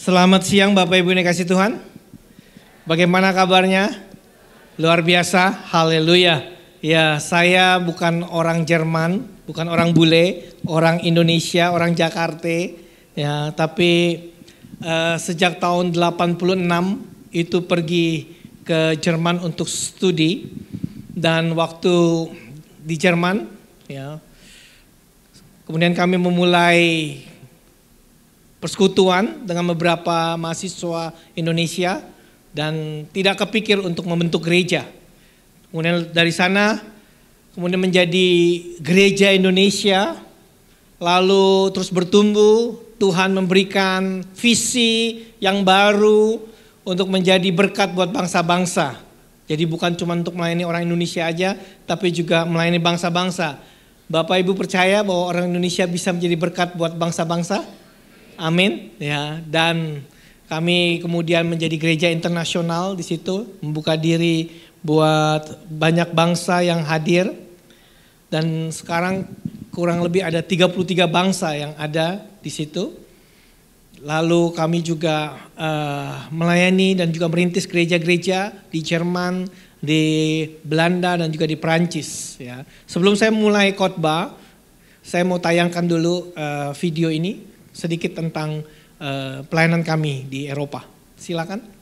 Selamat siang Bapak Ibu yang kasih Tuhan. Bagaimana kabarnya? Luar biasa, haleluya. Ya, saya bukan orang Jerman, bukan orang bule, orang Indonesia, orang Jakarta. Ya, tapi sejak tahun 86 itu pergi ke Jerman untuk studi. Dan waktu di Jerman, ya, kemudian kami memulai persekutuan dengan beberapa mahasiswa Indonesia dan tidak kepikir untuk membentuk gereja. Kemudian dari sana kemudian menjadi gereja Indonesia, lalu terus bertumbuh. Tuhan memberikan visi yang baru untuk menjadi berkat buat bangsa-bangsa. Jadi bukan cuma untuk melayani orang Indonesia aja, tapi juga melayani bangsa-bangsa. Bapak Ibu percaya bahwa orang Indonesia bisa menjadi berkat buat bangsa-bangsa? Amin, ya. Dan kami kemudian menjadi gereja internasional di situ, membuka diri buat banyak bangsa yang hadir. Dan sekarang kurang lebih ada 33 bangsa yang ada di situ. Lalu kami juga melayani dan juga merintis gereja-gereja di Jerman, di Belanda dan juga di Prancis. Ya. Sebelum saya mulai khotbah, saya mau tayangkan dulu video ini. Sedikit tentang pelayanan kami di Eropa. Silakan.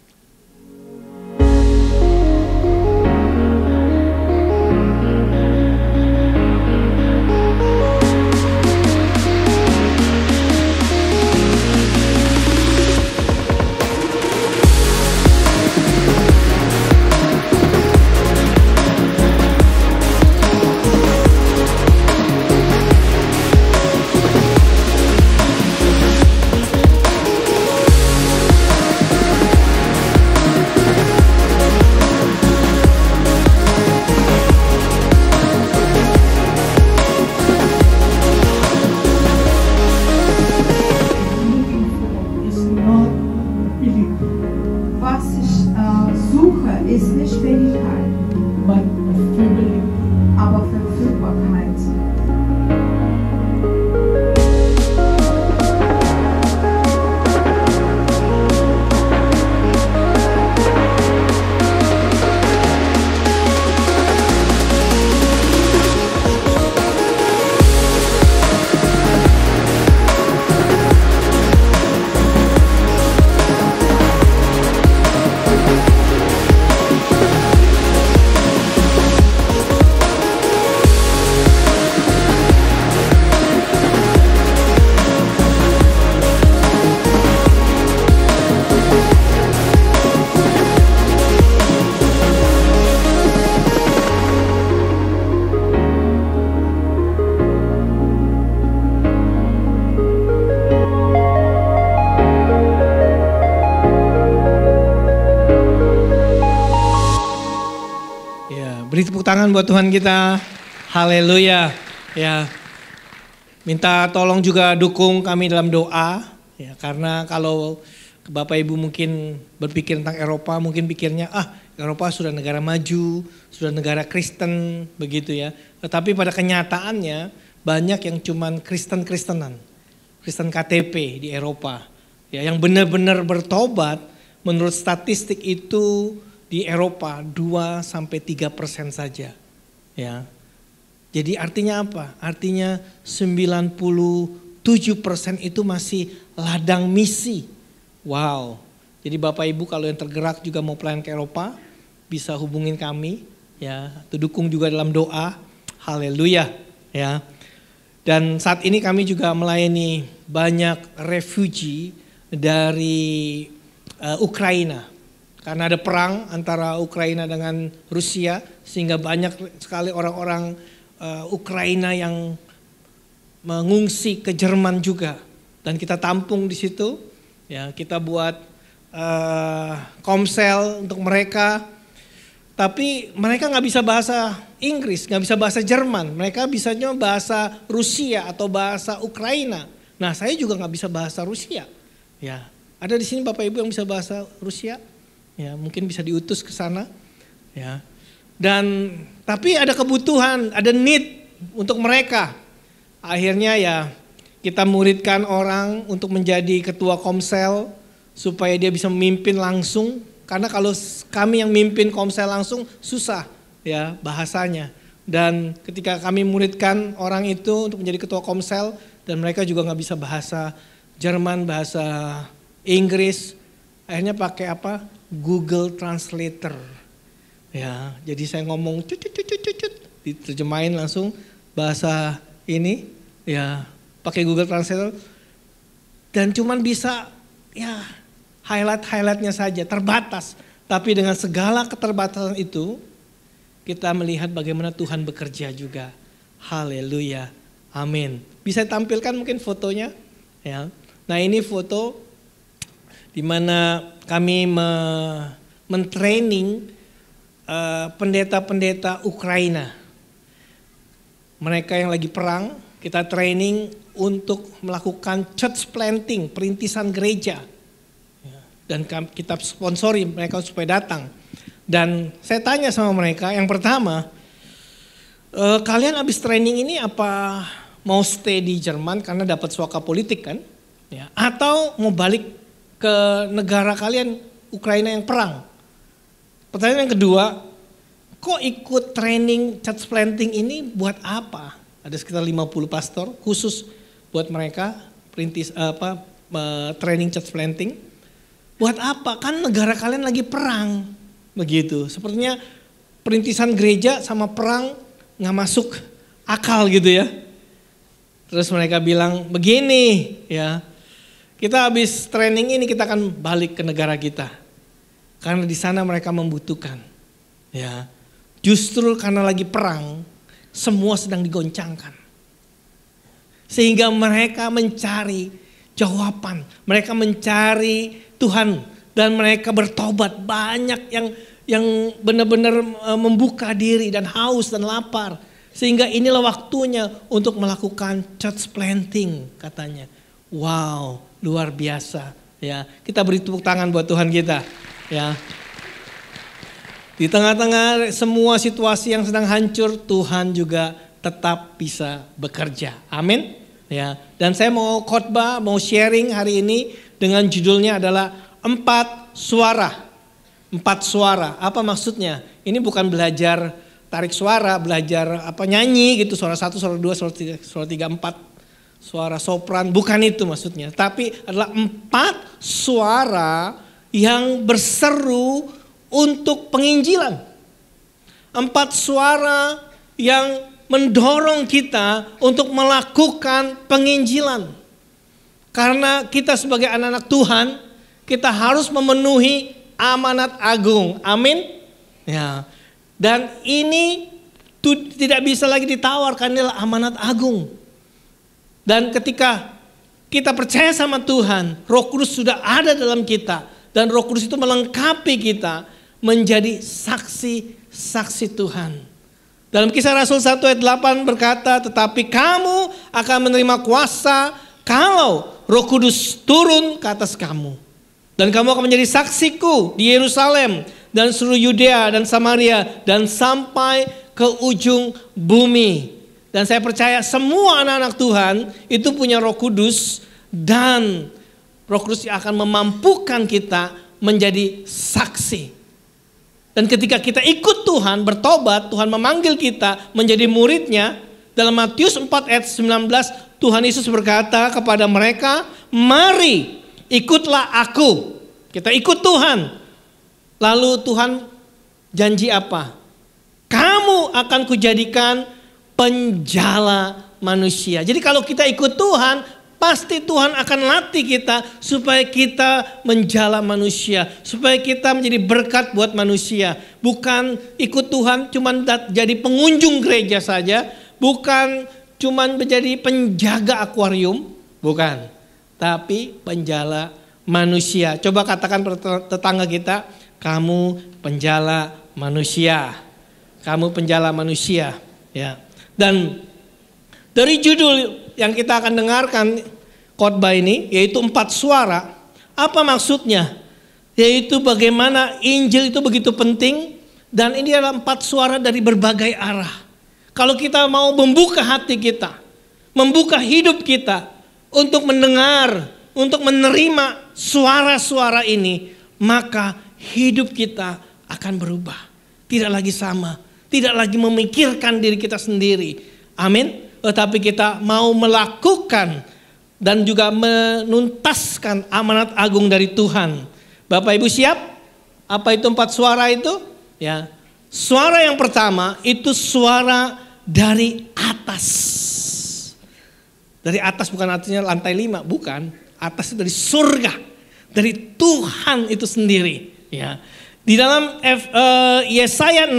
Beri tepuk tangan buat Tuhan kita. Haleluya. Ya. Minta tolong juga dukung kami dalam doa ya, karena kalau Bapak Ibu mungkin berpikir tentang Eropa, mungkin pikirnya Eropa sudah negara maju, sudah negara Kristen begitu ya. Tetapi pada kenyataannya banyak yang cuman Kristen-Kristenan. Kristen KTP di Eropa. Ya, yang benar-benar bertobat menurut statistik itu di Eropa 2-3% saja. Ya. Jadi artinya apa? Artinya 97% itu masih ladang misi. Wow. Jadi Bapak Ibu kalau yang tergerak juga mau pelayan ke Eropa, bisa hubungin kami ya, atau dukung juga dalam doa. Haleluya, ya. Dan saat ini kami juga melayani banyak refugee dari Ukraina. Karena ada perang antara Ukraina dengan Rusia, sehingga banyak sekali orang-orang Ukraina yang mengungsi ke Jerman juga. Dan kita tampung di situ, ya, kita buat komsel untuk mereka. Tapi mereka nggak bisa bahasa Inggris, nggak bisa bahasa Jerman. Mereka bisanya bahasa Rusia atau bahasa Ukraina. Nah, saya juga nggak bisa bahasa Rusia. Ya, ada di sini Bapak Ibu yang bisa bahasa Rusia? Ya, mungkin bisa diutus ke sana, ya. Dan tapi ada kebutuhan, ada need untuk mereka. Akhirnya ya kita muridkan orang untuk menjadi ketua komsel supaya dia bisa memimpin langsung. Karena kalau kami yang mimpin komsel langsung susah ya bahasanya. Dan ketika kami muridkan orang itu untuk menjadi ketua komsel dan mereka juga nggak bisa bahasa Jerman, bahasa Inggris, akhirnya pakai apa? Google Translator. Ya, jadi saya ngomong diterjemahin langsung bahasa ini ya pakai Google Translator dan cuman bisa ya highlightnya saja, terbatas. Tapi dengan segala keterbatasan itu kita melihat bagaimana Tuhan bekerja juga. Haleluya. Amin. Bisa tampilkan mungkin fotonya ya. Nah, ini foto di mana kami mentraining pendeta-pendeta Ukraina. Mereka yang lagi perang, kita training untuk melakukan church planting, perintisan gereja. Dan kita sponsori mereka supaya datang. Dan saya tanya sama mereka, yang pertama, kalian habis training ini apa mau stay di Jerman karena dapat suaka politik kan? Ya, atau mau balik ke negara kalian, Ukraina yang perang? Pertanyaan yang kedua, kok ikut training church planting ini buat apa? Ada sekitar 50 pastor khusus buat mereka training church planting. Buat apa? Kan negara kalian lagi perang. Begitu. Sepertinya perintisan gereja sama perang nggak masuk akal gitu ya. Terus mereka bilang begini ya. Kita habis training ini kita akan balik ke negara kita. Karena di sana mereka membutuhkan. Ya. Justru karena lagi perang, semua sedang digoncangkan. Sehingga mereka mencari jawaban, mereka mencari Tuhan dan mereka bertobat. Banyak yang benar-benar membuka diri dan haus dan lapar. Sehingga inilah waktunya untuk melakukan church planting katanya. Wow, luar biasa ya. Kita beri tepuk tangan buat Tuhan kita ya. Di tengah-tengah semua situasi yang sedang hancur, Tuhan juga tetap bisa bekerja. Amin. Ya. Dan saya mau khotbah, mau sharing hari ini dengan judulnya adalah 4 suara. 4 suara. Apa maksudnya? Ini bukan belajar tarik suara, belajar nyanyi gitu, suara 1, suara 2, suara 3, 4. Suara sopran, bukan itu maksudnya. Tapi adalah 4 suara yang berseru untuk penginjilan. 4 suara yang mendorong kita untuk melakukan penginjilan. Karena kita sebagai anak-anak Tuhan, kita harus memenuhi amanat agung. Amin. Ya. Dan ini tidak bisa lagi ditawarkan, inilah amanat agung. Dan ketika kita percaya sama Tuhan, Roh Kudus sudah ada dalam kita. Dan Roh Kudus itu melengkapi kita menjadi saksi-saksi Tuhan. Dalam Kisah Rasul 1 ayat 8 berkata, tetapi kamu akan menerima kuasa kalau Roh Kudus turun ke atas kamu. Dan kamu akan menjadi saksiku di Yerusalem dan seluruh Yudea dan Samaria dan sampai ke ujung bumi. Dan saya percaya semua anak-anak Tuhan itu punya Roh Kudus dan Roh Kudus yang akan memampukan kita menjadi saksi. Dan ketika kita ikut Tuhan, bertobat, Tuhan memanggil kita menjadi muridnya. Dalam Matius 4 ayat 19, Tuhan Yesus berkata kepada mereka, mari ikutlah aku. Kita ikut Tuhan. Lalu Tuhan janji apa? Kamu akan kujadikan penjala manusia. Jadi kalau kita ikut Tuhan, pasti Tuhan akan latih kita supaya kita menjala manusia. Supaya kita menjadi berkat buat manusia. Bukan ikut Tuhan cuman jadi pengunjung gereja saja. Bukan cuman menjadi penjaga akuarium. Bukan. Tapi penjala manusia. Coba katakan tetangga kita, kamu penjala manusia. Kamu penjala manusia. Ya. Dan dari judul yang kita akan dengarkan khotbah ini, yaitu 4 suara. Apa maksudnya? Yaitu bagaimana Injil itu begitu penting. Dan ini adalah 4 suara dari berbagai arah. Kalau kita mau membuka hati kita, membuka hidup kita untuk mendengar untuk menerima suara-suara ini, maka hidup kita akan berubah. Tidak lagi sama, tidak lagi memikirkan diri kita sendiri. Amin. Tetapi kita mau melakukan dan juga menuntaskan amanat agung dari Tuhan. Bapak Ibu siap? Apa itu 4 suara itu? Ya. Suara yang pertama itu suara dari atas. Dari atas bukan artinya lantai 5, bukan. Atas itu dari surga, dari Tuhan itu sendiri. Ya. Di dalam Yesaya 6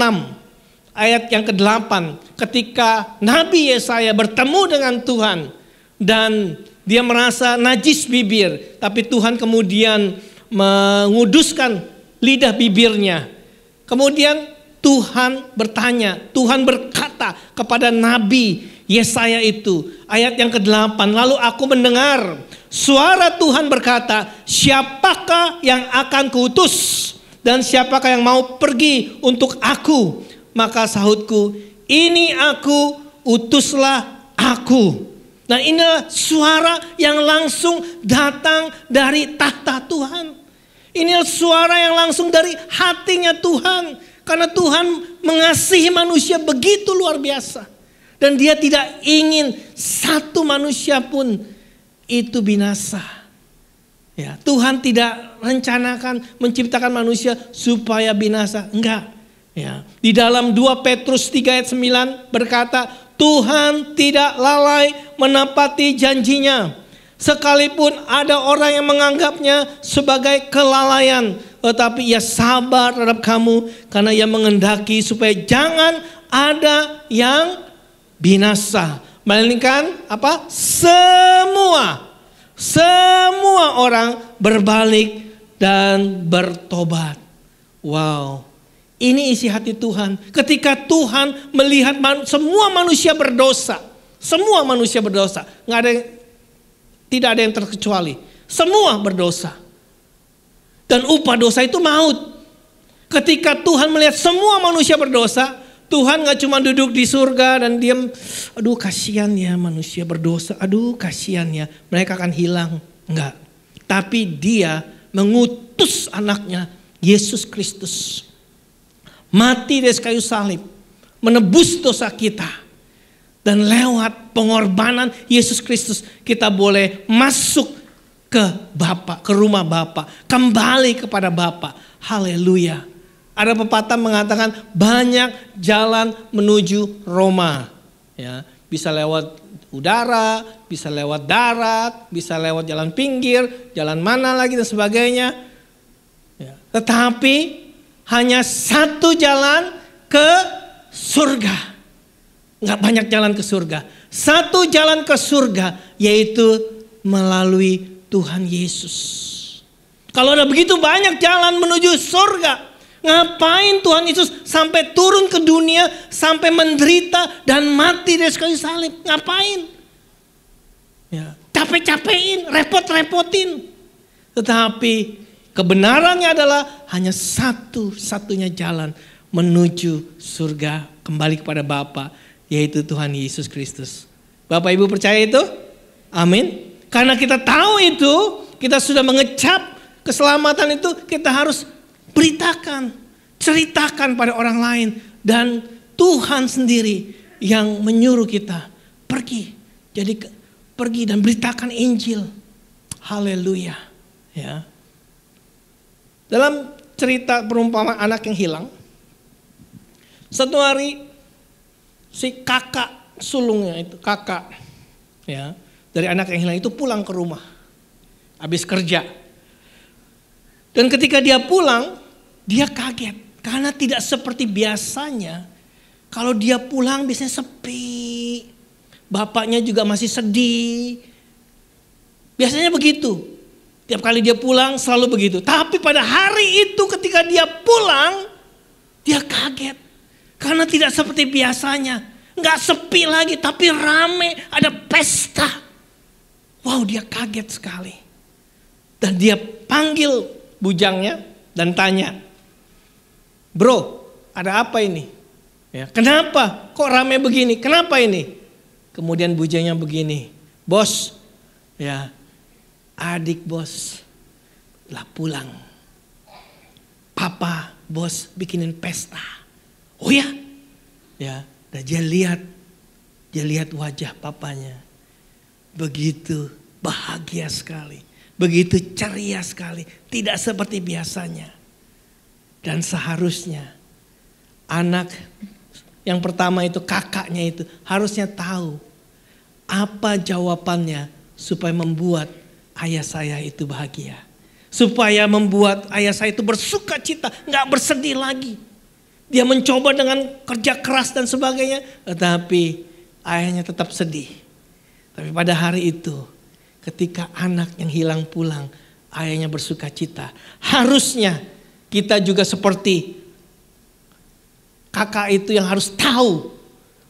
ayat yang ke-8, ketika Nabi Yesaya bertemu dengan Tuhan dan dia merasa najis bibir, tapi Tuhan kemudian menguduskan lidah bibirnya. Kemudian Tuhan bertanya, Tuhan berkata kepada Nabi Yesaya itu, ayat yang ke-8, lalu aku mendengar suara Tuhan berkata, siapakah yang akan kuutus dan siapakah yang mau pergi untuk aku? Maka sahutku, ini aku, utuslah aku. Nah, inilah suara yang langsung datang dari tahta Tuhan. Inilah suara yang langsung dari hatinya Tuhan. Karena Tuhan mengasihi manusia begitu luar biasa. Dan dia tidak ingin satu manusia pun itu binasa. Ya, Tuhan tidak rencanakan menciptakan manusia supaya binasa. Enggak. Ya. Di dalam 2 Petrus 3 ayat 9 berkata, Tuhan tidak lalai menepati janjinya. Sekalipun ada orang yang menganggapnya sebagai kelalaian, tetapi ia sabar terhadap kamu karena ia mengendaki supaya jangan ada yang binasa, melainkan apa? Semua orang berbalik dan bertobat. Wow. Ini isi hati Tuhan. Ketika Tuhan melihat semua manusia berdosa, semua manusia berdosa, tidak ada yang terkecuali. Semua berdosa. Dan upah dosa itu maut. Ketika Tuhan melihat semua manusia berdosa, Tuhan gak cuma duduk di surga dan diam, aduh kasihan ya manusia berdosa, aduh kasihan ya mereka akan hilang. Enggak. Tapi dia mengutus anaknya Yesus Kristus. Mati di kayu salib, menebus dosa kita. Dan lewat pengorbanan Yesus Kristus kita boleh masuk ke Bapa, ke rumah Bapa, kembali kepada Bapa. Haleluya. Ada pepatah mengatakan banyak jalan menuju Roma. Ya, bisa lewat udara, bisa lewat darat, bisa lewat jalan pinggir, jalan mana lagi dan sebagainya. Ya, tetapi hanya satu jalan ke surga. Enggak banyak jalan ke surga. Satu jalan ke surga yaitu melalui Tuhan Yesus. Kalau ada begitu banyak jalan menuju surga, ngapain Tuhan Yesus sampai turun ke dunia, sampai menderita dan mati di kayu salib? Ngapain? Ya, capek-capekin, repot-repotin. Tetapi kebenarannya adalah hanya satu-satunya jalan menuju surga, kembali kepada Bapa, yaitu Tuhan Yesus Kristus. Bapak Ibu percaya itu? Amin. Karena kita tahu itu, kita sudah mengecap keselamatan itu, kita harus beritakan, ceritakan pada orang lain. Dan Tuhan sendiri yang menyuruh kita pergi. Jadi pergi dan beritakan Injil. Haleluya. Ya. Dalam cerita perumpamaan anak yang hilang, satu hari si kakak sulungnya itu, kakak ya, dari anak yang hilang itu pulang ke rumah habis kerja. Dan ketika dia pulang, dia kaget karena tidak seperti biasanya. Kalau dia pulang biasanya sepi, bapaknya juga masih sedih. Biasanya begitu. Tiap kali dia pulang selalu begitu. Tapi pada hari itu ketika dia pulang, dia kaget. Karena tidak seperti biasanya. Nggak sepi lagi, tapi rame, ada pesta. Wow, dia kaget sekali. Dan dia panggil bujangnya dan tanya, bro, ada apa ini? Ya, kenapa? Kok rame begini? Kenapa ini? Kemudian bujangnya begini, bos, ya, Adik bos lah pulang. Papa bos bikinin pesta. Oh ya? Ya, dan dia lihat wajah papanya. Begitu bahagia sekali. Begitu ceria sekali. Tidak seperti biasanya. Dan seharusnya anak yang pertama itu, kakaknya itu harusnya tahu apa jawabannya supaya membuat ayah saya itu bahagia. Supaya membuat ayah saya itu bersuka cita, gak bersedih lagi. Dia mencoba dengan kerja keras dan sebagainya, tetapi ayahnya tetap sedih. Tapi pada hari itu, ketika anak yang hilang pulang, ayahnya bersuka cita. Harusnya kita juga seperti kakak itu yang harus tahu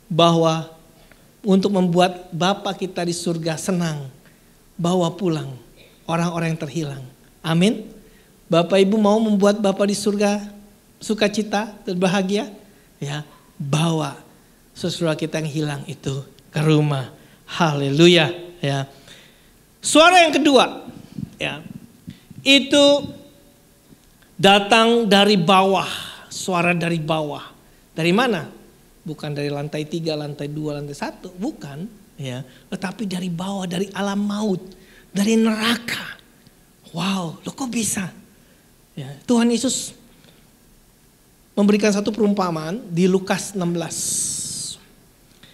bahwa untuk membuat Bapa kita di surga senang, bawa pulang orang-orang yang terhilang. Amin. Bapak Ibu mau membuat Bapa di surga sukacita dan bahagia? Ya, bawa saudara kita yang hilang itu ke rumah. Haleluya, ya. Suara yang kedua, ya. Itu datang dari bawah, suara dari bawah. Dari mana? Bukan dari lantai 3, lantai 2, lantai 1, bukan, ya. Tetapi dari bawah, dari alam maut, dari neraka. Wow, lo kok bisa? Ya, Tuhan Yesus memberikan satu perumpamaan di Lukas 16.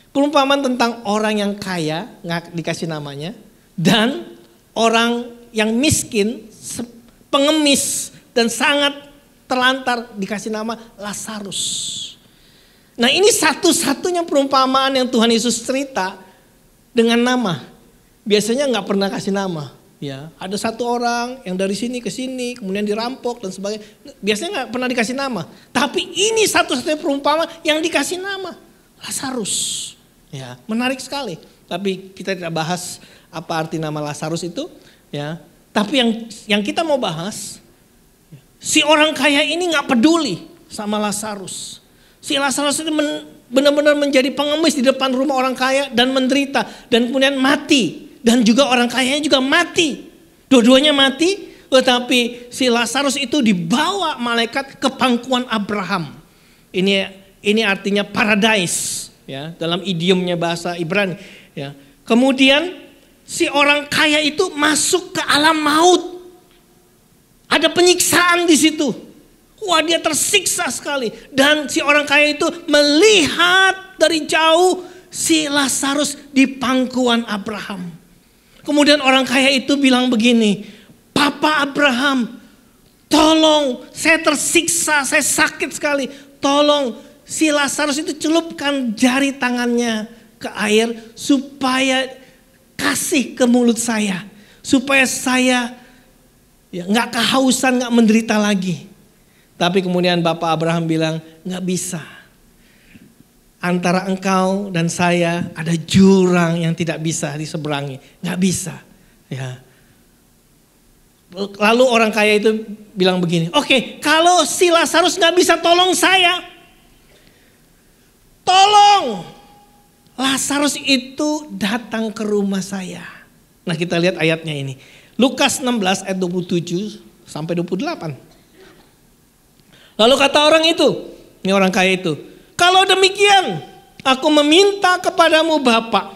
Perumpamaan tentang orang yang kaya, nggak dikasih namanya, dan orang yang miskin, pengemis dan sangat terlantar dikasih nama Lazarus. Nah, ini satu-satunya perumpamaan yang Tuhan Yesus cerita dengan nama. Biasanya nggak pernah kasih nama. Ya, ada satu orang yang dari sini ke sini, kemudian dirampok dan sebagainya. Biasanya nggak pernah dikasih nama. Tapi ini satu-satunya perumpamaan yang dikasih nama, Lazarus. Ya, menarik sekali. Tapi kita tidak bahas apa arti nama Lazarus itu. Ya, tapi yang kita mau bahas, si orang kaya ini nggak peduli sama Lazarus. Si Lazarus itu benar-benar menjadi pengemis di depan rumah orang kaya dan menderita dan kemudian mati. Dan juga orang kayanya juga mati. Dua-duanya mati. Tetapi si Lazarus itu dibawa malaikat ke pangkuan Abraham. Ini artinya paradise. Ya, dalam idiomnya bahasa Ibrani. Ya. Kemudian si orang kaya itu masuk ke alam maut. Ada penyiksaan di situ. Wah, dia tersiksa sekali. Dan si orang kaya itu melihat dari jauh si Lazarus di pangkuan Abraham. Kemudian orang kaya itu bilang begini, Papa Abraham, tolong, saya tersiksa, saya sakit sekali. Tolong si Lazarus itu celupkan jari tangannya ke air supaya kasih ke mulut saya. Supaya saya nggak kehausan, nggak menderita lagi. Tapi kemudian Bapak Abraham bilang, nggak bisa. Antara engkau dan saya ada jurang yang tidak bisa diseberangi. Nggak bisa. Ya. Lalu orang kaya itu bilang begini, oke, kalau si Lazarus nggak bisa tolong saya. Tolong. Lazarus itu datang ke rumah saya. Nah, kita lihat ayatnya ini. Lukas 16 ayat 27 sampai 28. Lalu kata orang itu, ini orang kaya itu, kalau demikian, aku meminta kepadamu Bapa,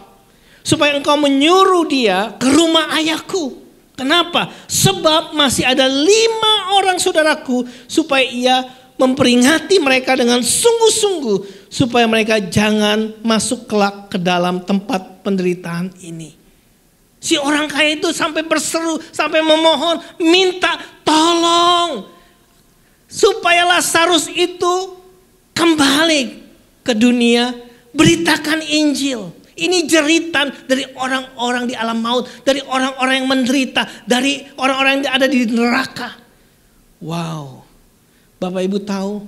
supaya engkau menyuruh dia ke rumah ayahku. Kenapa? Sebab masih ada 5 orang saudaraku, supaya ia memperingati mereka dengan sungguh-sungguh, supaya mereka jangan masuk kelak ke dalam tempat penderitaan ini. Si orang kaya itu sampai berseru, sampai memohon, minta tolong, supaya Lazarus itu kembali ke dunia, beritakan Injil. Ini jeritan dari orang-orang di alam maut, dari orang-orang yang menderita, dari orang-orang yang ada di neraka. Wow, Bapak Ibu tahu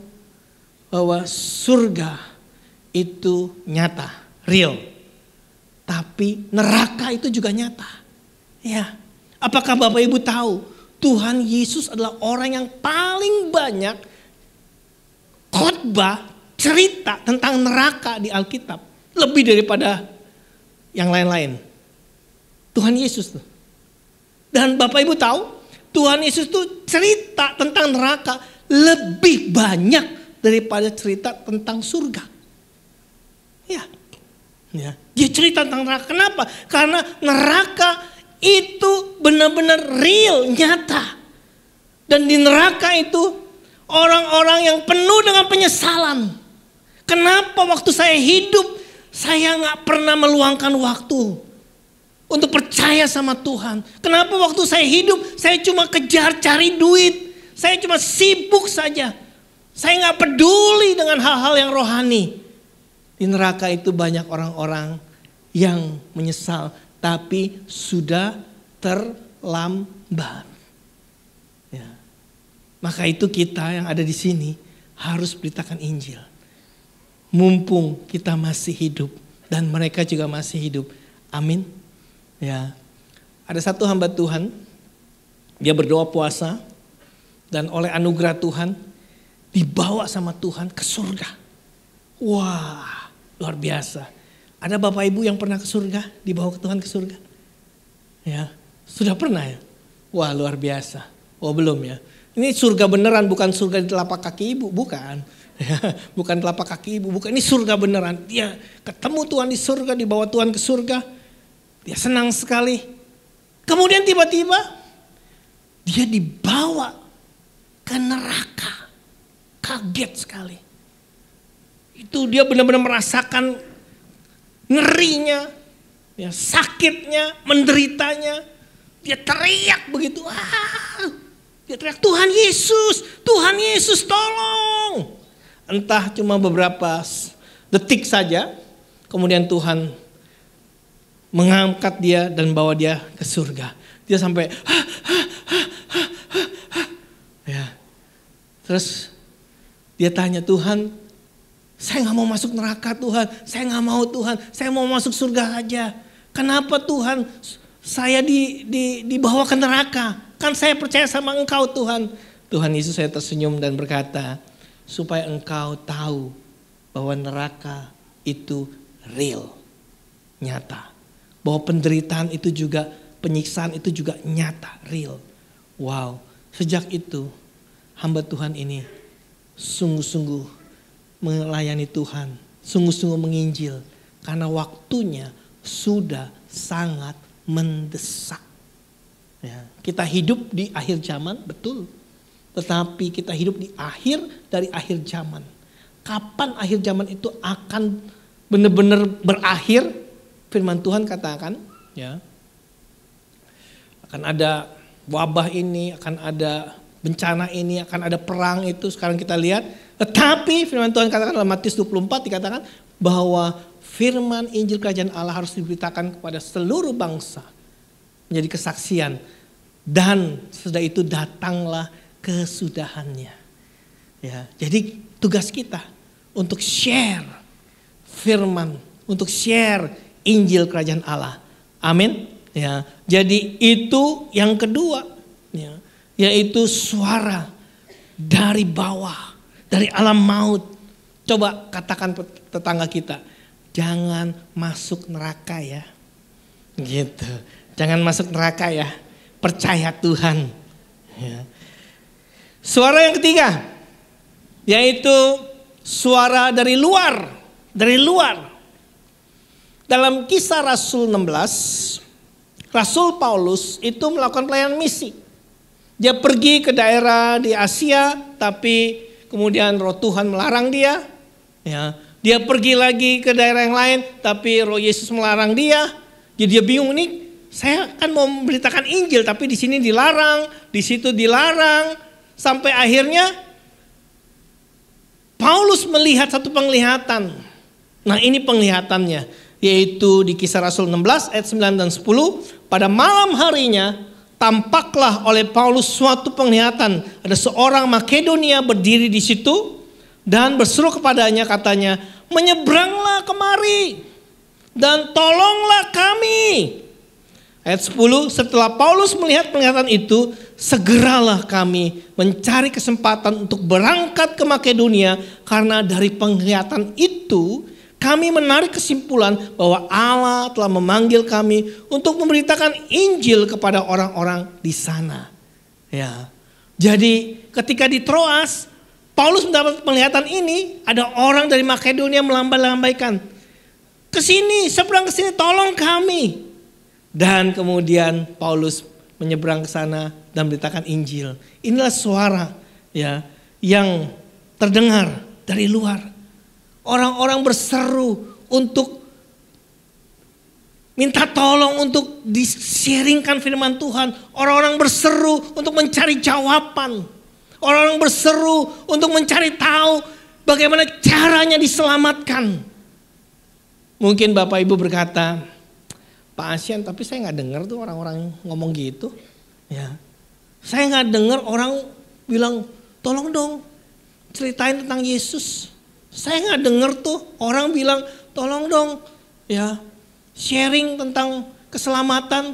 bahwa surga itu nyata, real. Tapi neraka itu juga nyata. Ya, apakah Bapak Ibu tahu Tuhan Yesus adalah orang yang paling banyak khotbah cerita tentang neraka di Alkitab, lebih daripada yang lain-lain. Tuhan Yesus tuh. Dan Bapak Ibu tahu, Tuhan Yesus itu cerita tentang neraka lebih banyak daripada cerita tentang surga. Ya. Dia cerita tentang neraka. Kenapa? Karena neraka itu benar-benar real, nyata. Dan di neraka itu orang-orang yang penuh dengan penyesalan. Kenapa waktu saya hidup, saya gak pernah meluangkan waktu untuk percaya sama Tuhan. Kenapa waktu saya hidup, saya cuma kejar cari duit. Saya cuma sibuk saja. Saya gak peduli dengan hal-hal yang rohani. Di neraka itu banyak orang-orang yang menyesal, tapi sudah terlambat. Ya. Maka itu kita yang ada di sini harus beritakan Injil. Mumpung kita masih hidup dan mereka juga masih hidup. Amin. Ya. Ada satu hamba Tuhan, dia berdoa puasa dan oleh anugerah Tuhan dibawa sama Tuhan ke surga. Wah, luar biasa. Ada Bapak Ibu yang pernah ke surga, dibawa ke Tuhan ke surga? Ya, sudah pernah ya? Wah, luar biasa. Oh, belum ya. Ini surga beneran, bukan surga di telapak kaki Ibu, bukan. Bukan telapak kaki Ibu, bukan. Ini surga beneran. Dia ketemu Tuhan di surga, dibawa Tuhan ke surga. Dia senang sekali. Kemudian tiba-tiba dia dibawa ke neraka. Kaget sekali. Itu dia benar-benar merasakan ngerinya, ya, sakitnya, menderitanya. Dia teriak begitu. Dia teriak, Tuhan Yesus tolong. Entah cuma beberapa detik saja. Kemudian Tuhan mengangkat dia dan bawa dia ke surga. Dia sampai ya. Terus dia tanya, Tuhan, saya gak mau masuk neraka Tuhan. Saya gak mau Tuhan. Saya mau masuk surga aja. Kenapa Tuhan saya dibawa ke neraka? Kan saya percaya sama Engkau Tuhan. Tuhan Yesus saya tersenyum dan berkata, supaya engkau tahu bahwa neraka itu real, nyata. Bahwa penderitaan itu juga, penyiksaan itu juga nyata, real. Wow, sejak itu hamba Tuhan ini sungguh-sungguh melayani Tuhan, sungguh-sungguh menginjil. Karena waktunya sudah sangat mendesak. Ya, kita hidup di akhir zaman, betul. Tetapi kita hidup di akhir dari akhir zaman. Kapan akhir zaman itu akan benar-benar berakhir? Firman Tuhan katakan, ya, akan ada wabah ini, akan ada bencana ini, akan ada perang itu. Sekarang kita lihat. Tetapi firman Tuhan katakan dalam Matius 24 dikatakan bahwa firman Injil Kerajaan Allah harus diberitakan kepada seluruh bangsa. Menjadi kesaksian. Dan sesudah itu datanglah kesudahannya. Ya, jadi tugas kita untuk share firman, untuk share Injil Kerajaan Allah. Amin. Ya, jadi itu yang kedua, ya, yaitu suara dari bawah, dari alam maut. Coba katakan tetangga kita, jangan masuk neraka ya. Gitu. Jangan masuk neraka ya. Percaya Tuhan. Ya. Suara yang ketiga, yaitu suara dari luar, dari luar. Dalam Kisah Rasul 16, Rasul Paulus itu melakukan pelayanan misi. Dia pergi ke daerah di Asia, tapi kemudian Roh Tuhan melarang dia. Ya, dia pergi lagi ke daerah yang lain, tapi Roh Yesus melarang dia. Jadi dia bingung nih, saya kan mau memberitakan Injil, tapi di sini dilarang, di situ dilarang, sampai akhirnya Paulus melihat satu penglihatan. Nah, ini penglihatannya. Yaitu di Kisah Rasul 16 ayat 9 dan 10. Pada malam harinya tampaklah oleh Paulus suatu penglihatan. Ada seorang Makedonia berdiri di situ dan berseru kepadanya, katanya, menyeberanglah kemari dan tolonglah kami. Ayat 10, setelah Paulus melihat penglihatan itu, segeralah kami mencari kesempatan untuk berangkat ke Makedonia. Karena dari penglihatan itu kami menarik kesimpulan bahwa Allah telah memanggil kami untuk memberitakan Injil kepada orang-orang di sana. Ya. Jadi ketika di Troas, Paulus mendapat penglihatan ini, ada orang dari Makedonia melambai-lambaikan, kesini, seberang kesini, tolong kami. Dan kemudian Paulus menyeberang ke sana dan memberitakan Injil. Inilah suara ya yang terdengar dari luar. Orang-orang berseru untuk minta tolong untuk di-sharingkan firman Tuhan. Orang-orang berseru untuk mencari jawaban. Orang-orang berseru untuk mencari tahu bagaimana caranya diselamatkan. Mungkin Bapak Ibu berkata, Pak Asyan, tapi saya nggak dengar tuh orang-orang ngomong gitu. Ya, saya nggak dengar orang bilang, tolong dong ceritain tentang Yesus. Saya nggak dengar tuh orang bilang, tolong dong ya sharing tentang keselamatan.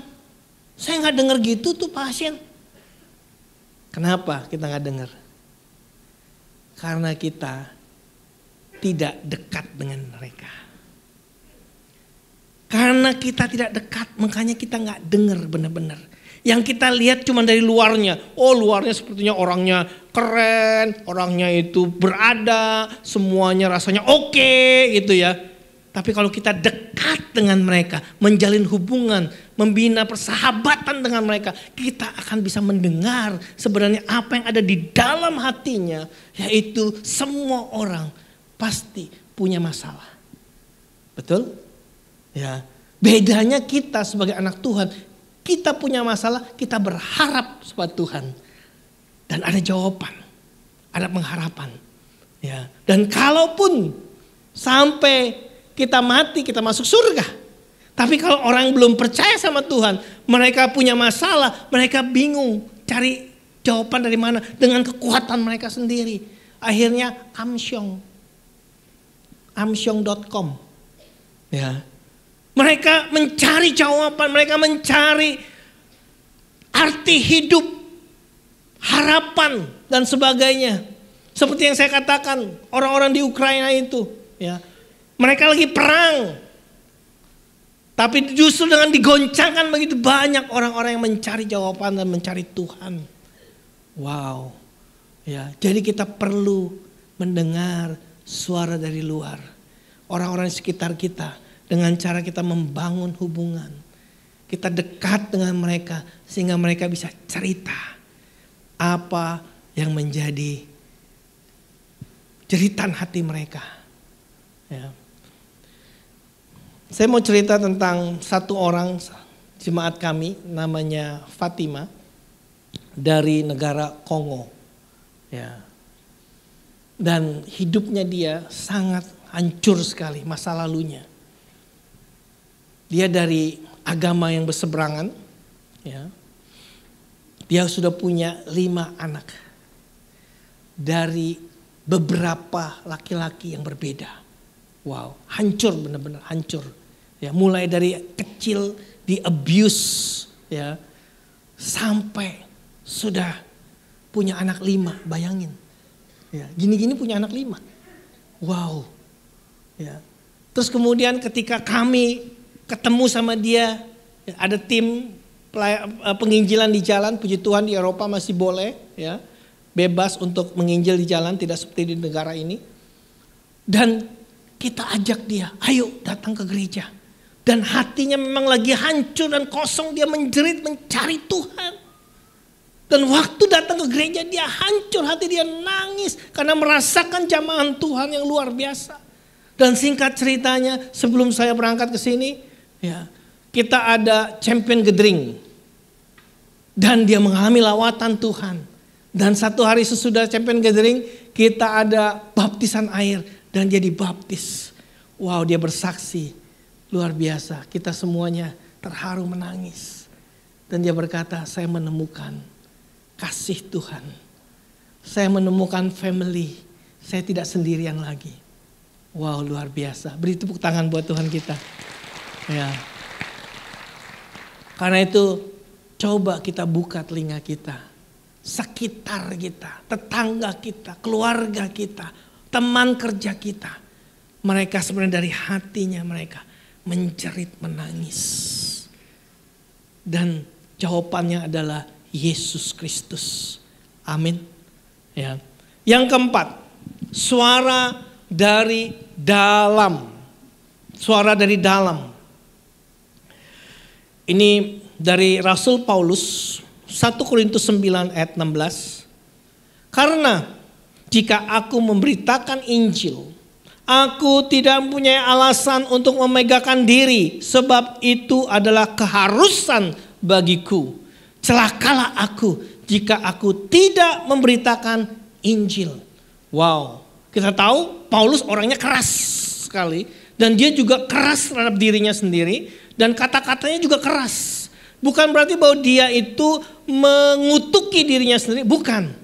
Saya nggak dengar gitu tuh Pak Asyan. Kenapa kita nggak dengar? Karena kita tidak dekat dengan mereka. Karena kita tidak dekat, makanya kita nggak dengar benar-benar. Yang kita lihat cuma dari luarnya. Oh, luarnya sepertinya orangnya keren, orangnya itu berada, semuanya rasanya oke gitu ya. Tapi kalau kita dekat dengan mereka, menjalin hubungan, membina persahabatan dengan mereka, kita akan bisa mendengar sebenarnya apa yang ada di dalam hatinya, yaitu semua orang pasti punya masalah. Betul? Ya. Bedanya kita sebagai anak Tuhan, kita punya masalah, kita berharap kepada Tuhan. Dan ada jawaban, ada pengharapan. Ya. Dan kalaupun sampai kita mati, kita masuk surga. Tapi kalau orang yang belum percaya sama Tuhan, mereka punya masalah, mereka bingung cari jawaban dari mana dengan kekuatan mereka sendiri. Akhirnya amsyong.com. Ya. Mereka mencari jawaban, mereka mencari arti hidup, harapan dan sebagainya. Seperti yang saya katakan, orang-orang di Ukraina itu, ya. Mereka lagi perang. Tapi justru dengan digoncangkan begitu banyak orang-orang yang mencari jawaban dan mencari Tuhan. Wow. Ya, jadi kita perlu mendengar suara dari luar. Orang-orang di sekitar kita dengan cara kita membangun hubungan. Kita dekat dengan mereka sehingga mereka bisa cerita apa yang menjadi jeritan hati mereka. Ya. Saya mau cerita tentang satu orang jemaat kami namanya Fatima dari negara Kongo. Ya. Dan hidupnya dia sangat hancur sekali masa lalunya. Dia dari agama yang berseberangan. Ya. Dia sudah punya 5 anak dari beberapa laki-laki yang berbeda. Wow, hancur, benar-benar hancur. Ya, mulai dari kecil di abuse, ya, sampai sudah punya anak 5, bayangin. Ya, gini-gini punya anak 5. Wow. Ya. Terus kemudian ketika kami ketemu sama dia, ya, ada tim penginjilan di jalan, puji Tuhan di Eropa masih boleh, ya, bebas untuk menginjil di jalan, tidak seperti di negara ini. Dan kita ajak dia, ayo datang ke gereja. Dan hatinya memang lagi hancur dan kosong, dia menjerit mencari Tuhan. Dan waktu datang ke gereja dia hancur, hati dia nangis karena merasakan jamahan Tuhan yang luar biasa. Dan singkat ceritanya, sebelum saya berangkat ke sini, ya, kita ada champion gathering. Dan dia mengalami lawatan Tuhan. Dan satu hari sesudah champion gathering, kita ada baptisan air dan dia dibaptis. Wow, dia bersaksi. Luar biasa, kita semuanya terharu menangis. Dan dia berkata, saya menemukan kasih Tuhan. Saya menemukan family, saya tidak sendirian lagi. Wow, luar biasa. Beri tepuk tangan buat Tuhan kita. Ya. Karena itu, coba kita buka telinga kita. Sekitar kita, tetangga kita, keluarga kita, teman kerja kita. Mereka sebenarnya dari hatinya mereka menjerit, menangis. Dan jawabannya adalah Yesus Kristus. Amin. Ya. Yang keempat, suara dari dalam. Suara dari dalam. Ini dari Rasul Paulus 1 Korintus 9 ayat 16. Karena jika aku memberitakan Injil, aku tidak mempunyai alasan untuk memegahkan diri, sebab itu adalah keharusan bagiku. Celakalah aku jika aku tidak memberitakan Injil. Wow, kita tahu Paulus orangnya keras sekali. Dan dia juga keras terhadap dirinya sendiri. Dan kata-katanya juga keras. Bukan berarti bahwa dia itu mengutuki dirinya sendiri, bukan.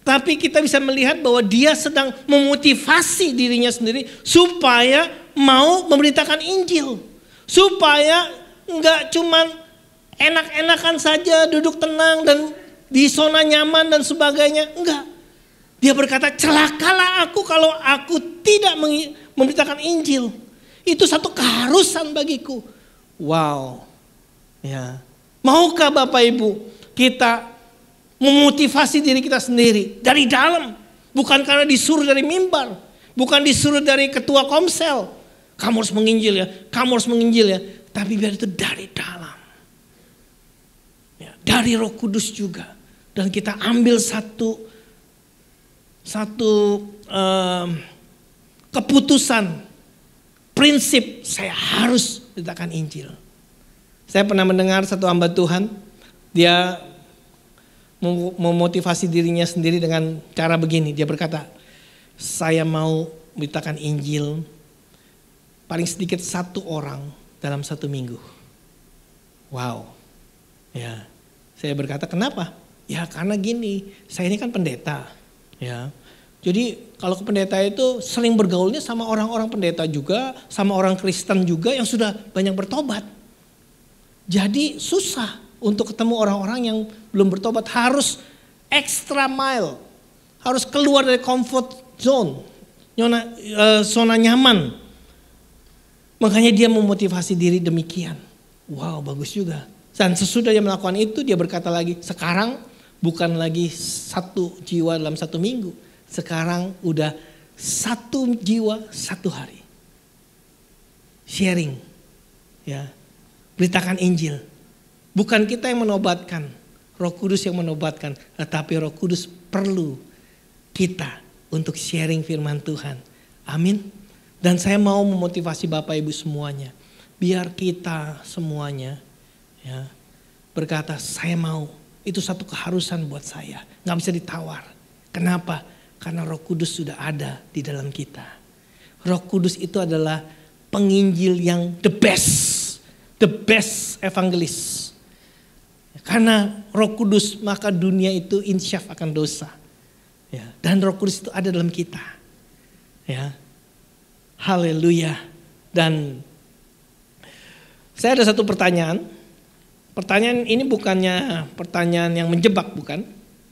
Tapi kita bisa melihat bahwa dia sedang memotivasi dirinya sendiri supaya mau memberitakan Injil. Supaya enggak cuman enak-enakan saja duduk tenang dan di zona nyaman dan sebagainya. Enggak. Dia berkata, celakalah aku kalau aku tidak memberitakan Injil. Itu satu keharusan bagiku. Wow. Ya. Maukah Bapak Ibu kita memotivasi diri kita sendiri dari dalam, bukan karena disuruh dari mimbar, bukan disuruh dari ketua komsel, kamu harus menginjil ya, kamu harus menginjil ya, tapi biar itu dari dalam, ya, dari Roh Kudus juga, dan kita ambil satu keputusan, prinsip, saya harus memberitakan Injil. Saya pernah mendengar satu hamba Tuhan, dia memotivasi dirinya sendiri dengan cara begini. Dia berkata, saya mau memberitakan Injil paling sedikit 1 orang dalam 1 minggu. Wow. Ya, saya berkata, kenapa? Ya karena gini, saya ini kan pendeta. Ya, jadi kalau ke pendeta itu sering bergaulnya sama orang-orang pendeta juga, sama orang Kristen juga yang sudah banyak bertobat. Jadi susah untuk ketemu orang-orang yang belum bertobat, harus extra mile, harus keluar dari comfort zone, zona nyaman. Makanya dia memotivasi diri demikian. Wow, bagus juga. Dan sesudah dia melakukan itu, dia berkata lagi, sekarang bukan lagi 1 jiwa dalam 1 minggu, sekarang udah 1 jiwa 1 hari. Sharing, ya. Beritakan Injil. Bukan kita yang menobatkan, Roh Kudus yang menobatkan, tetapi Roh Kudus perlu kita untuk sharing firman Tuhan. Amin. Dan saya mau memotivasi Bapak Ibu semuanya, biar kita semuanya ya berkata, saya mau, itu satu keharusan buat saya, nggak bisa ditawar. Kenapa? Karena Roh Kudus sudah ada di dalam kita. Roh Kudus itu adalah penginjil yang the best evangelis. Karena Roh Kudus maka dunia itu insyaf akan dosa. Ya, dan Roh Kudus itu ada dalam kita. Ya. Haleluya. Dan saya ada satu pertanyaan. Pertanyaan ini bukannya pertanyaan yang menjebak, bukan?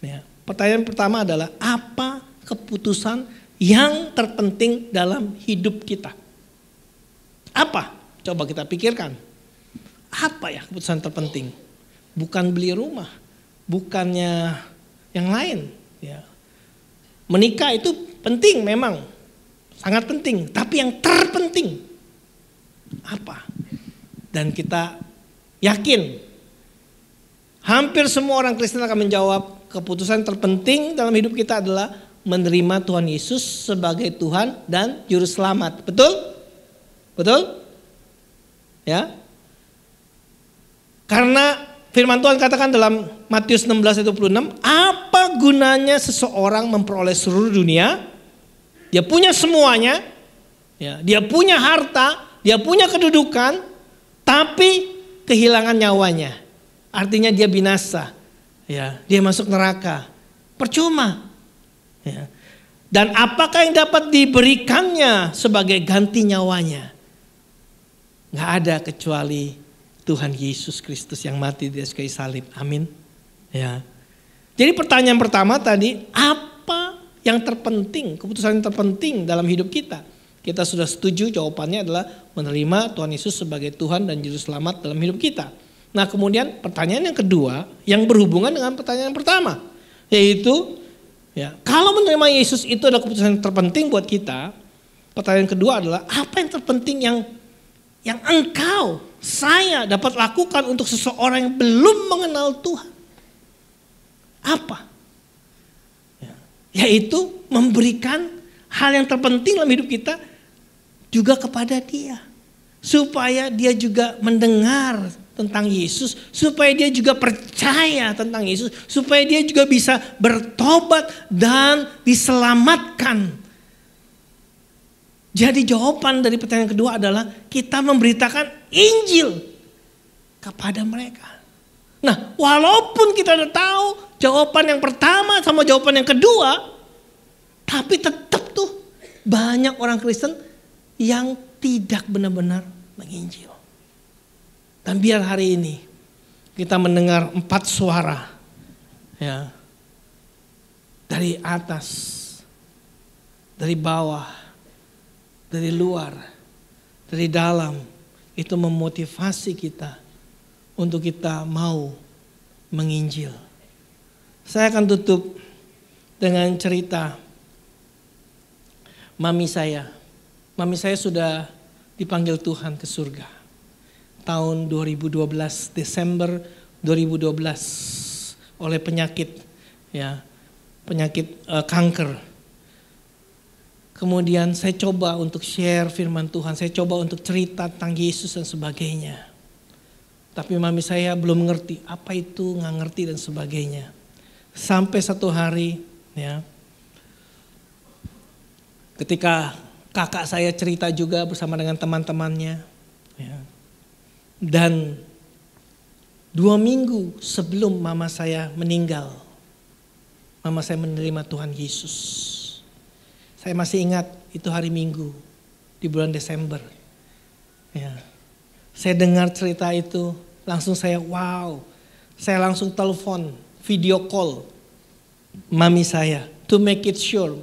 Ya. Pertanyaan pertama adalah, apa keputusan yang terpenting dalam hidup kita? Apa? Coba kita pikirkan. Apa ya keputusan terpenting? Bukan beli rumah, bukannya yang lain. Ya. Menikah itu penting memang, sangat penting. Tapi yang terpenting apa? Dan kita yakin, hampir semua orang Kristen akan menjawab, keputusan terpenting dalam hidup kita adalah menerima Tuhan Yesus sebagai Tuhan dan Juru Selamat. Betul? Betul? Ya. Karena firman Tuhan katakan dalam Matius 16 ayat 26, apa gunanya seseorang memperoleh seluruh dunia, dia punya semuanya, ya, dia punya harta, dia punya kedudukan, tapi kehilangan nyawanya. Artinya dia binasa, ya, dia masuk neraka. Percuma. Ya. Dan apakah yang dapat diberikannya sebagai ganti nyawanya? Gak ada kecuali Tuhan Yesus Kristus yang mati di atas kayu salib. Amin. Ya. Jadi pertanyaan pertama tadi, apa yang terpenting, keputusan yang terpenting dalam hidup kita? Kita sudah setuju, jawabannya adalah menerima Tuhan Yesus sebagai Tuhan dan Juru Selamat dalam hidup kita. Nah kemudian pertanyaan yang kedua yang berhubungan dengan pertanyaan yang pertama. Yaitu ya, kalau menerima Yesus itu adalah keputusan yang terpenting buat kita. Pertanyaan kedua adalah apa yang terpenting yang engkau, saya dapat lakukan untuk seseorang yang belum mengenal Tuhan. Apa? Yaitu memberikan hal yang terpenting dalam hidup kita juga kepada dia. Supaya dia juga mendengar tentang Yesus. Supaya dia juga percaya tentang Yesus. Supaya dia juga bisa bertobat dan diselamatkan. Jadi jawaban dari pertanyaan kedua adalah kita memberitakan Injil kepada mereka. Nah, walaupun kita udah tahu jawaban yang pertama sama jawaban yang kedua, tapi tetap tuh banyak orang Kristen yang tidak benar-benar menginjil. Dan biar hari ini kita mendengar 4 suara ya, dari atas, dari bawah, dari luar, dari dalam, itu memotivasi kita untuk kita mau menginjil. Saya akan tutup dengan cerita mami saya. Mami saya sudah dipanggil Tuhan ke surga. Tahun 2012, Desember 2012 oleh penyakit kanker. Kemudian saya coba untuk share firman Tuhan, saya coba untuk cerita tentang Yesus dan sebagainya. Tapi mami saya belum ngerti apa itu, nggak ngerti dan sebagainya. Sampai satu hari ya, ketika kakak saya cerita juga bersama dengan teman-temannya. Ya. Dan 2 minggu sebelum mama saya meninggal, mama saya menerima Tuhan Yesus. Saya masih ingat itu hari Minggu di bulan Desember. Ya. Saya dengar cerita itu, langsung saya wow. Saya langsung telepon, video call mami saya. To make it sure,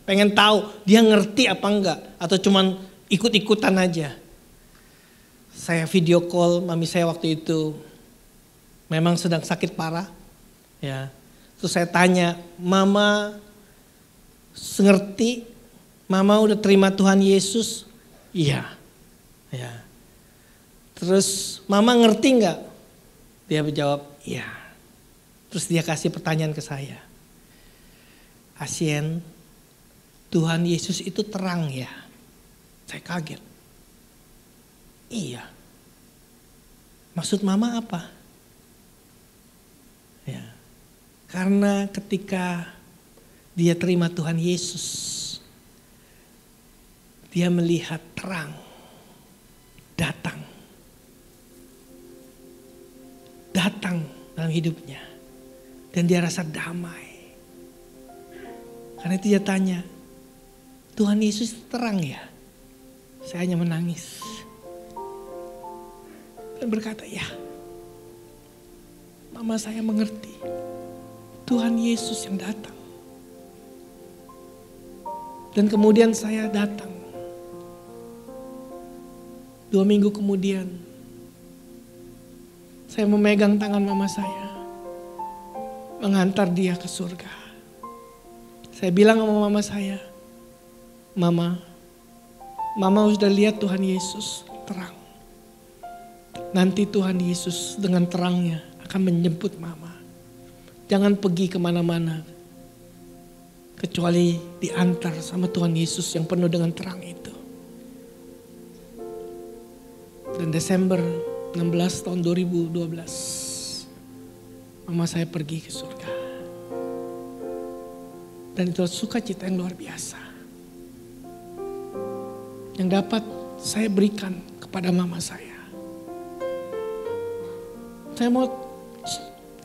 pengen tahu dia ngerti apa enggak atau cuman ikut-ikutan aja. Saya video call mami saya waktu itu memang sedang sakit parah. Ya. Terus saya tanya, "Mama ngerti? Mama udah terima Tuhan Yesus?" "Iya." Ya. Terus, "Mama ngerti enggak?" Dia menjawab, "Iya." Terus dia kasih pertanyaan ke saya. "Asien, Tuhan Yesus itu terang ya?" Saya kaget. "Iya." "Maksud mama apa?" Ya. Karena ketika dia terima Tuhan Yesus, dia melihat terang datang dalam hidupnya. Dan dia rasa damai. Karena itu dia tanya, "Tuhan Yesus terang ya?" Saya hanya menangis. Dan berkata, "Ya, mama saya mengerti. Tuhan Yesus yang datang." Dan kemudian saya datang. 2 minggu kemudian, saya memegang tangan mama saya. Mengantar dia ke surga. Saya bilang sama mama saya, Mama sudah lihat Tuhan Yesus terang. Nanti Tuhan Yesus dengan terangnya akan menjemput mama. Jangan pergi kemana-mana. Kecuali diantar sama Tuhan Yesus yang penuh dengan terang itu." Dan Desember 16 tahun 2012, mama saya pergi ke surga. Dan itu sukacita yang luar biasa. Yang dapat saya berikan kepada mama saya. Saya mau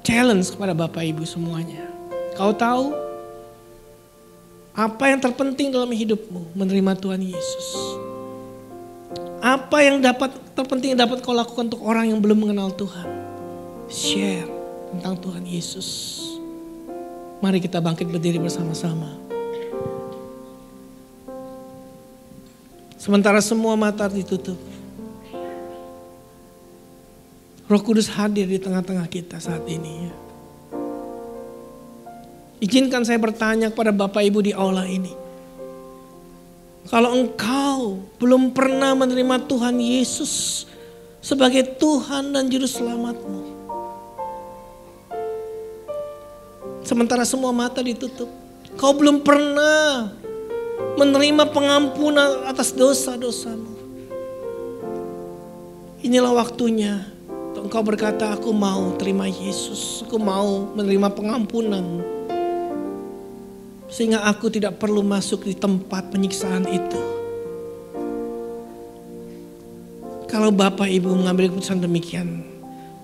challenge kepada Bapak Ibu semuanya. Kau tahu apa yang terpenting dalam hidupmu? Menerima Tuhan Yesus. Apa yang terpenting yang dapat kau lakukan untuk orang yang belum mengenal Tuhan? Share tentang Tuhan Yesus. Mari kita bangkit berdiri bersama-sama. Sementara semua mata ditutup, Roh Kudus hadir di tengah-tengah kita saat ini. Izinkan saya bertanya kepada Bapak Ibu di aula ini. Kalau engkau belum pernah menerima Tuhan Yesus sebagai Tuhan dan Juru Selamatmu, sementara semua mata ditutup, kau belum pernah menerima pengampunan atas dosa-dosamu, inilah waktunya untuk engkau berkata, aku mau terima Yesus, aku mau menerima pengampunan. Sehingga aku tidak perlu masuk di tempat penyiksaan itu. Kalau Bapak Ibu mengambil keputusan demikian,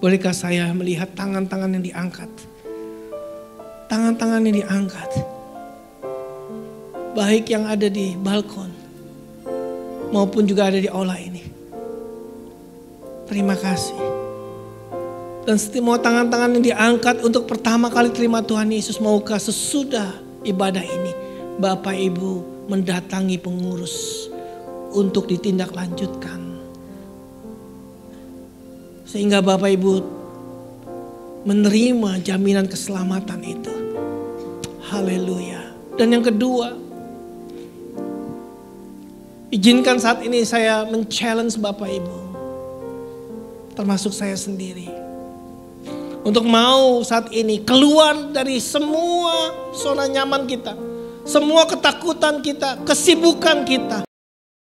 bolehkah saya melihat tangan-tangan yang diangkat? Tangan-tangan yang diangkat. Baik yang ada di balkon maupun juga ada di aula ini. Terima kasih. Dan semua tangan-tangan yang diangkat untuk pertama kali terima Tuhan Yesus, maukah sesudah ibadah ini Bapak Ibu mendatangi pengurus untuk ditindaklanjutkan. Sehingga Bapak Ibu menerima jaminan keselamatan itu. Haleluya. Dan yang kedua, izinkan saat ini saya men-challenge Bapak Ibu, termasuk saya sendiri, untuk mau saat ini keluar dari semua zona nyaman kita, semua ketakutan kita, kesibukan kita.